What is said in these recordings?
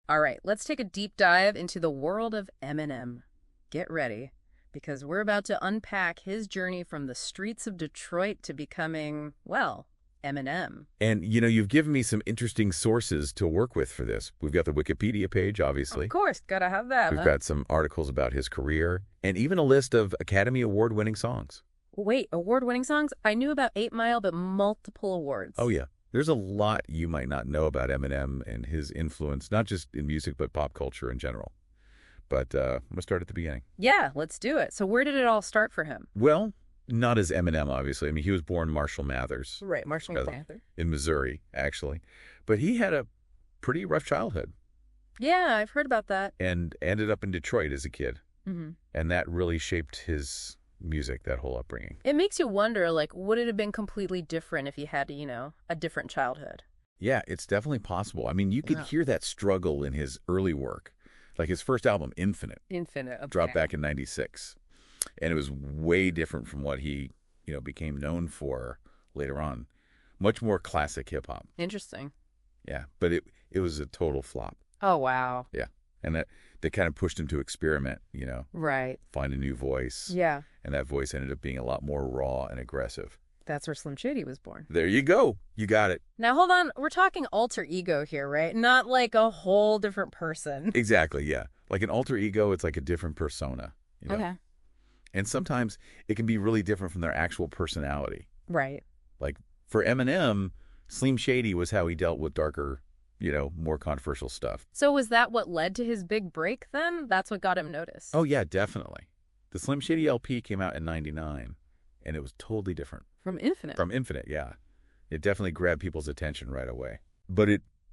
All right, let's take a deep dive into the world of Eminem. Get ready, because we're about to unpack his journey from the streets of Detroit to becoming, well, Eminem. And, you've given me some interesting sources to work with for this. We've got the Wikipedia page, Of obviously. course, gotta have that, We've huh? got some articles about his career, and even a list of Academy Award-winning songs. Wait, award-winning songs? I knew about 8 Mile, but multiple awards. Oh, yeah. There's a lot you might not know about Eminem and his influence, not just in music, but pop culture in general. But I'm going to start at the beginning. Yeah, let's do it. So where did it all start for him? Well, not as Eminem, obviously. I mean, he was born Marshall Mathers. Right, Marshall Mathers. In Missouri, actually. But he had a pretty rough childhood Yeah, I've heard about that. and ended up in Detroit as a kid. Hmm. And that really shaped his music, that whole upbringing. It makes you wonder, like, would it have been completely different if he had, a different childhood? Yeah, it's definitely possible. I mean, you could Yeah. hear that struggle in his early work. Like his first album, Infinite, Infinite. Okay. dropped back in 96. And it was way different from what he, became known for later on. Much more classic hip hop. Interesting. Yeah, but it was a total flop. Oh, wow. Yeah. And that kind of pushed him to experiment, Right. find a new voice. Yeah. And that voice ended up being a lot more raw and aggressive. That's where Slim Shady was born. There you go. You got it. Now, hold on. We're talking alter ego here, right? Not like a whole different person. Exactly, yeah. Like an alter ego, it's like a different persona. Okay. And sometimes it can be really different from their actual personality. Right. Like for Eminem, Slim Shady was how he dealt with darker, more controversial stuff. So was that what led to his big break then? That's what got him noticed? Oh, yeah, definitely. The Slim Shady LP came out in 99, and it was totally different. From Infinite. From Infinite, yeah. It definitely grabbed people's attention right away. But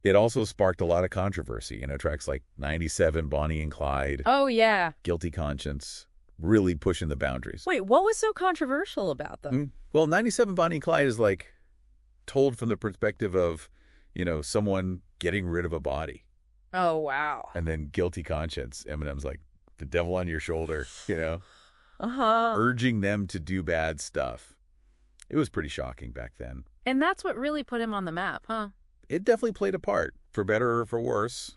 it also sparked a lot of controversy. Tracks like 97, Bonnie and Clyde, Oh, yeah. Guilty Conscience, really pushing the boundaries. Wait, what was so controversial about them? Well, 97, Bonnie and Clyde is like told from the perspective of, someone getting rid of a body. Oh, wow. And then Guilty Conscience, Eminem's like, the devil on your shoulder, Uh-huh. urging them to do bad stuff. It was pretty shocking back then. And that's what really put him on the map, huh? It definitely played a part, for better or for worse.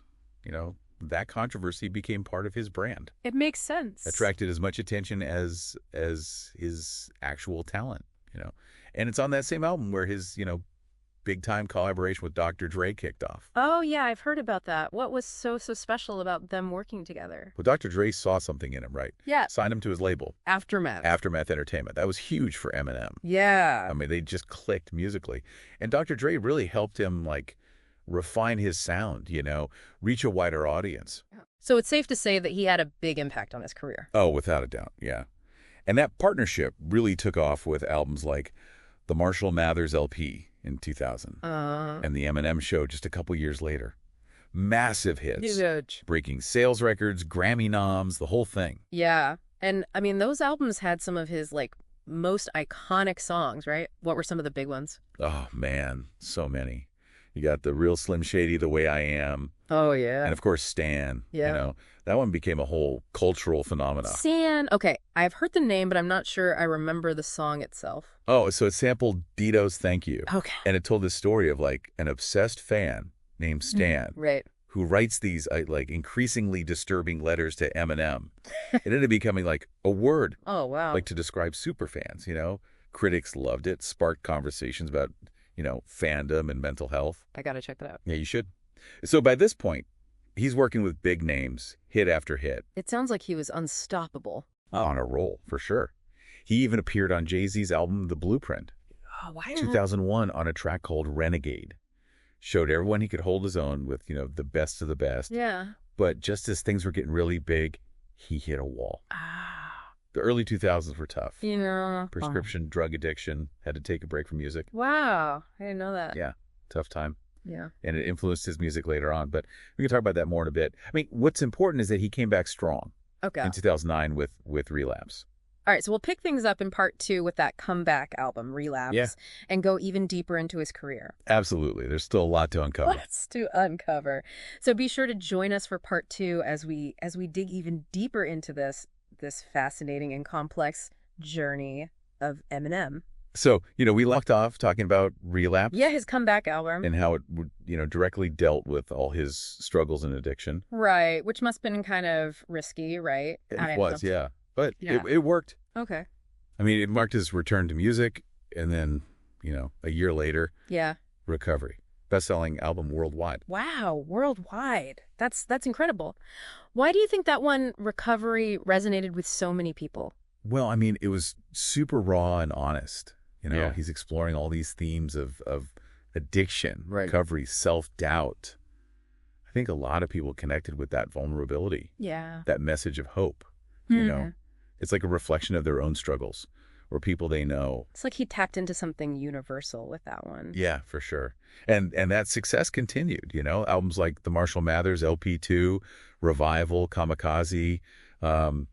That controversy became part of his brand. It makes sense. Attracted as much attention as his actual talent, And it's on that same album where his, big-time collaboration with Dr. Dre kicked off. Oh, yeah, I've heard about that. What was so special about them working together? Well, Dr. Dre saw something in him, right? Yeah. Signed him to his label, Aftermath. Aftermath Entertainment. That was huge for Eminem. Yeah. I mean, they just clicked musically. And Dr. Dre really helped him, refine his sound, reach a wider audience. So it's safe to say that he had a big impact on his career. Oh, without a doubt, yeah. And that partnership really took off with albums like the Marshall Mathers LP in 2000 and the Eminem Show just a couple years later. Massive hits. Huge. Breaking sales records, Grammy noms, the whole thing. Yeah. And I mean, those albums had some of his most iconic songs, right? What were some of the big ones? Oh, man, so many. You got the real Slim Shady, The Way I Am. Oh, yeah. And, of course, Stan. Yeah. That one became a whole cultural phenomenon. Stan. Okay, I've heard the name, but I'm not sure I remember the song itself. Oh, so it sampled Dito's Thank You. Okay. And it told this story of, an obsessed fan named Stan. Right. Who writes these, increasingly disturbing letters to Eminem. It ended up becoming, a word. Oh, wow. To describe superfans, Critics loved it, sparked conversations about, fandom and mental health. I gotta check that out. Yeah, you should. So by this point, he's working with big names, hit after hit. It sounds like he was unstoppable. On a roll, for sure. He even appeared on Jay-Z's album, The Blueprint, Oh, why? 2001, on a track called Renegade. Showed everyone he could hold his own with, the best of the best. Yeah. But just as things were getting really big, he hit a wall. The early 2000s were tough. Prescription drug addiction, had to take a break from music. Wow. I didn't know that. Yeah, tough time. Yeah. And it influenced his music later on. But we can talk about that more in a bit. I mean, what's important is that he came back strong Okay. in 2009 with Relapse. All right, so we'll pick things up in part 2 with that comeback album, Relapse, Yeah. and go even deeper into his career. Absolutely. There's still a lot to uncover. Lots to uncover. So be sure to join us for part 2 as we dig even deeper into this fascinating and complex journey of Eminem. So, we left off talking about Relapse Yeah, his comeback album. and how it would, directly dealt with all his struggles and addiction. Right, which must have been kind of risky, right? It was, yeah. But Yeah. it worked. Okay. I mean, it marked his return to music, and then, a year later, Yeah. recovery. Best-selling album worldwide. Wow, worldwide. That's incredible. Why do you think that one, Recovery, resonated with so many people? Well, I mean, it was super raw and honest. Yeah. He's exploring all these themes of addiction, Right. recovery, self-doubt. I think a lot of people connected with that vulnerability, Yeah. that message of hope. It's like a reflection of their own struggles or people they know. It's like he tapped into something universal with that one. Yeah, for sure. And that success continued, albums like the Marshall Mathers LP2, Revival, Kamikaze,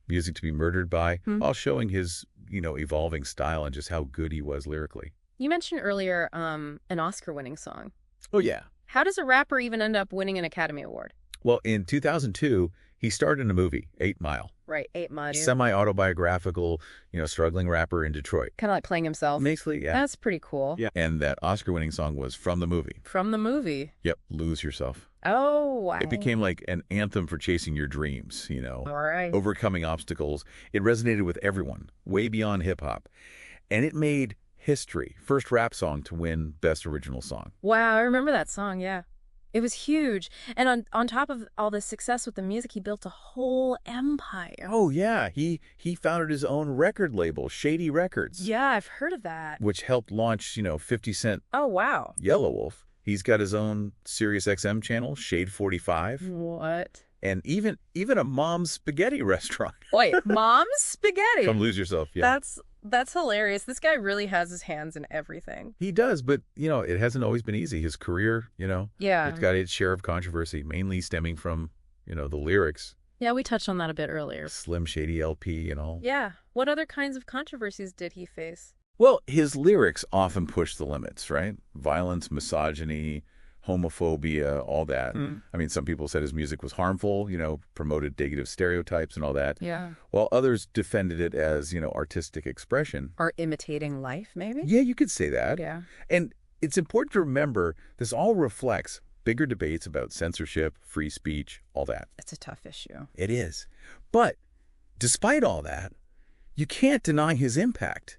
Music to be Murdered By, all showing his, evolving style and just how good he was lyrically. You mentioned earlier an Oscar-winning song. Oh, yeah. How does a rapper even end up winning an Academy Award? Well, in 2002, he starred in a movie, 8 Mile. Right, 8 Mile. Semi-autobiographical, struggling rapper in Detroit. Kind of like playing himself. Basically, yeah. That's pretty cool. Yeah. And that Oscar-winning song was from the movie. From the movie. Yep, Lose Yourself. Oh, wow. It became like an anthem for chasing your dreams, All right. overcoming obstacles. It resonated with everyone, way beyond hip-hop. And it made history. First rap song to win Best Original Song. Wow, I remember that song, yeah. It was huge. And on top of all this success with the music, he built a whole empire. Oh, yeah. He founded his own record label, Shady Records. Yeah, I've heard of that. Which helped launch, 50 Cent Oh, wow. Yellow Wolf. He's got his own Sirius XM channel, Shade 45. What? And even a Mom's Spaghetti restaurant. Wait, Mom's Spaghetti? Come Lose Yourself, yeah. That's hilarious. This guy really has his hands in everything. He does, but, it hasn't always been easy. His career, Yeah. it's got its share of controversy, mainly stemming from, the lyrics. Yeah, we touched on that a bit earlier. Slim Shady LP and all. Yeah. What other kinds of controversies did he face? Well, his lyrics often push the limits, right? Violence, misogyny, homophobia, all that. I mean, some people said his music was harmful, promoted negative stereotypes and all that. Yeah. While others defended it as, artistic expression. Or imitating life, maybe? Yeah, you could say that. Yeah. And it's important to remember this all reflects bigger debates about censorship, free speech, all that. It's a tough issue. It is. But despite all that, you can't deny his impact,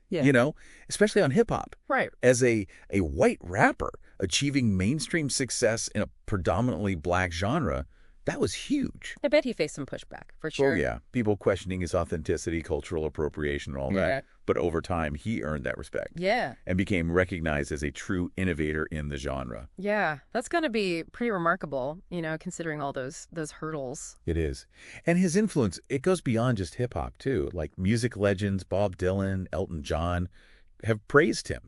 especially on hip-hop. Right. As a white rapper achieving mainstream success in a predominantly black genre, that was huge. I bet he faced some pushback, for sure. Oh, yeah. People questioning his authenticity, cultural appropriation, and all that. But over time, he earned that respect. Yeah. And became recognized as a true innovator in the genre. Yeah. That's going to be pretty remarkable, considering all those hurdles. It is. And his influence, it goes beyond just hip-hop, too. Like music legends, Bob Dylan, Elton John, have praised him,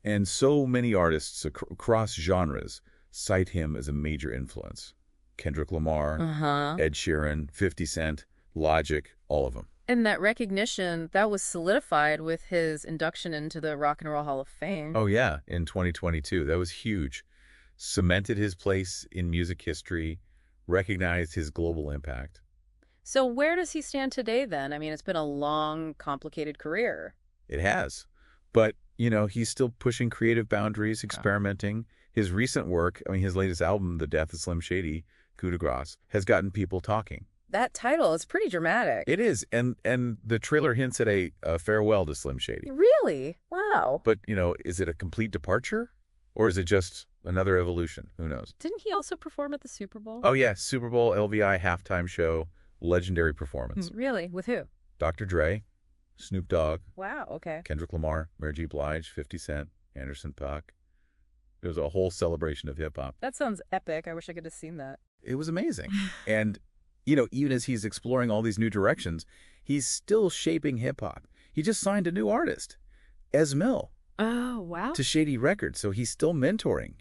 And so many artists across genres cite him as a major influence. Kendrick Lamar, Ed Sheeran, 50 Cent, Logic, all of them. And that recognition, that was solidified with his induction into the Rock and Roll Hall of Fame. Oh, yeah, in 2022. That was huge. Cemented his place in music history, recognized his global impact. So where does he stand today, then? I mean, it's been a long, complicated career. It has. But, he's still pushing creative boundaries, experimenting. His recent work, his latest album, The Death of Slim Shady, Coup de Grace, has gotten people talking. That title is pretty dramatic. It is. And the trailer hints at a farewell to Slim Shady. Really? Wow. But, is it a complete departure? Or is it just another evolution? Who knows? Didn't he also perform at the Super Bowl? Oh, yeah. Super Bowl, LVI, halftime show, legendary performance. Really? With who? Dr. Dre, Snoop Dogg. Wow, okay. Kendrick Lamar, Mary J. Blige, 50 Cent, Anderson .Paak. It was a whole celebration of hip-hop. That sounds epic. I wish I could have seen that. It was amazing. And, even as he's exploring all these new directions, he's still shaping hip-hop. He just signed a new artist, Esmil. Oh, wow. To Shady Records. So he's still mentoring,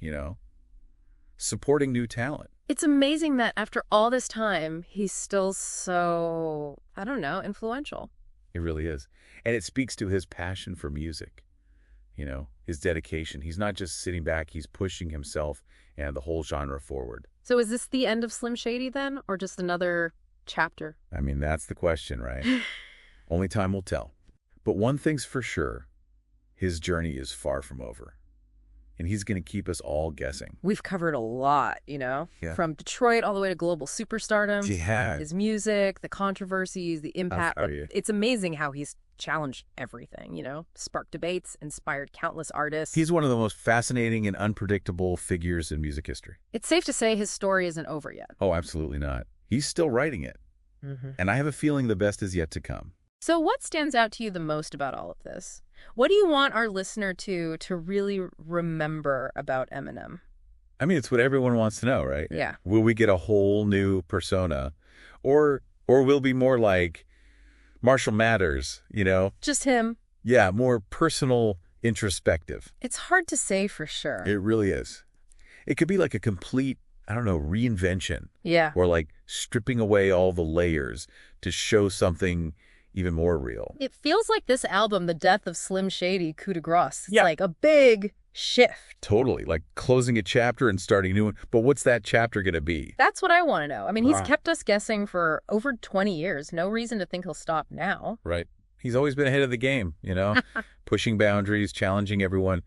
supporting new talent. It's amazing that after all this time, he's still so, I don't know, influential. It really is. And it speaks to his passion for music, his dedication. He's not just sitting back, he's pushing himself and the whole genre forward. So is this the end of Slim Shady then, or just another chapter? That's the question, right? Only time will tell. But one thing's for sure, His journey is far from over. And he's going to keep us all guessing. We've covered a lot, Yeah. from Detroit all the way to global superstardom. Yeah. His music, the controversies, the impact. How are you? It's amazing how he's challenged everything, sparked debates, inspired countless artists. He's one of the most fascinating and unpredictable figures in music history. It's safe to say his story isn't over yet. Oh, absolutely not. He's still writing it. And I have a feeling the best is yet to come. So what stands out to you the most about all of this? What do you want our listener to really remember about Eminem? I mean, it's what everyone wants to know, right? Yeah. Will we get a whole new persona? Or will be more like Marshall Mathers, Just him. Yeah, more personal, introspective. It's hard to say for sure. It really is. It could be like a complete, reinvention. Yeah. Or like stripping away all the layers to show something even more real. It feels like this album, The Death of Slim Shady, coup de grace. It's Yeah. like a big shift. Totally. Like closing a chapter and starting a new one. But what's that chapter going to be? That's what I want to know. I mean, he's Wow. kept us guessing for over 20 years. No reason to think he'll stop now. Right. He's always been ahead of the game, pushing boundaries, challenging everyone.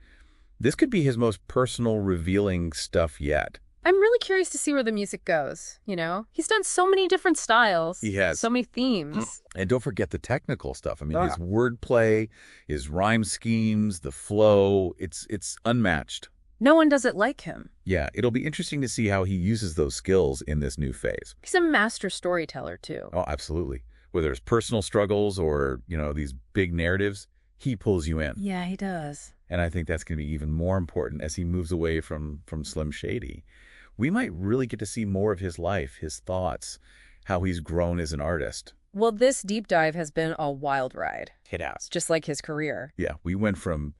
This could be his most personal, revealing stuff yet. I'm really curious to see where the music goes, He's done so many different styles. He has. So many themes. And don't forget the technical stuff. I mean, Oh, his wordplay, his rhyme schemes, the flow, it's unmatched. No one does it like him. Yeah, it'll be interesting to see how he uses those skills in this new phase. He's a master storyteller, too. Oh, absolutely. Whether it's personal struggles or, these big narratives, he pulls you in. Yeah, he does. And I think that's going to be even more important as he moves away from Slim Shady. We might really get to see more of his life, his thoughts, how he's grown as an artist. Well, this deep dive has been a wild ride. It has. It's just like his career. Yeah, we went from,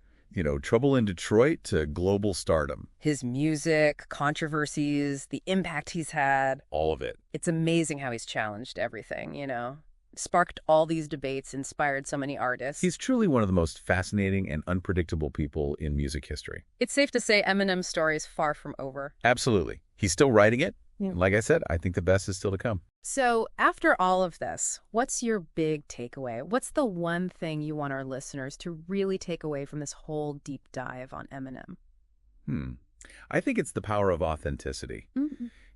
trouble in Detroit to global stardom. His music, controversies, the impact he's had. All of it. It's amazing how he's challenged everything, Sparked all these debates, inspired so many artists. He's truly one of the most fascinating and unpredictable people in music history. It's safe to say Eminem's story is far from over. Absolutely. He's still writing it. Yeah. And like I said, I think the best is still to come. So after all of this, what's your big takeaway? What's the one thing you want our listeners to really take away from this whole deep dive on Eminem? I think it's the power of authenticity.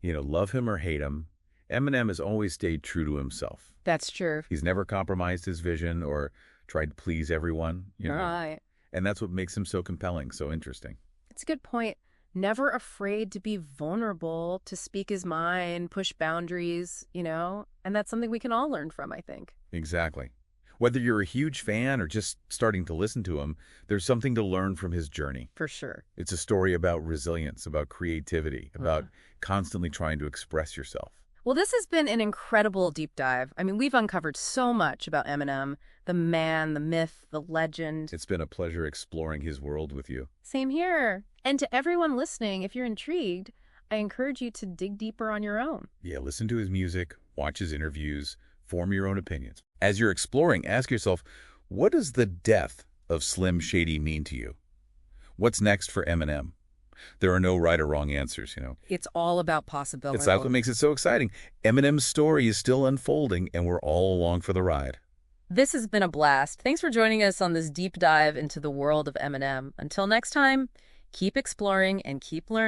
Love him or hate him, Eminem has always stayed true to himself. That's true. He's never compromised his vision or tried to please everyone. Right. And that's what makes him so compelling, so interesting. It's a good point. Never afraid to be vulnerable, to speak his mind, push boundaries, and that's something we can all learn from, I think. Exactly. Whether you're a huge fan or just starting to listen to him, there's something to learn from his journey. For sure. It's a story about resilience, about creativity, about constantly trying to express yourself. Well, this has been an incredible deep dive. I mean, we've uncovered so much about Eminem, the man, the myth, the legend. It's been a pleasure exploring his world with you. Same here. And to everyone listening, if you're intrigued, I encourage you to dig deeper on your own. Yeah, listen to his music, watch his interviews, form your own opinions. As you're exploring, ask yourself, what does the death of Slim Shady mean to you? What's next for Eminem? There are no right or wrong answers, It's all about possibility. It's that's what makes it so exciting. Eminem's story is still unfolding, and we're all along for the ride. This has been a blast. Thanks for joining us on this deep dive into the world of Eminem. Until next time, keep exploring and keep learning.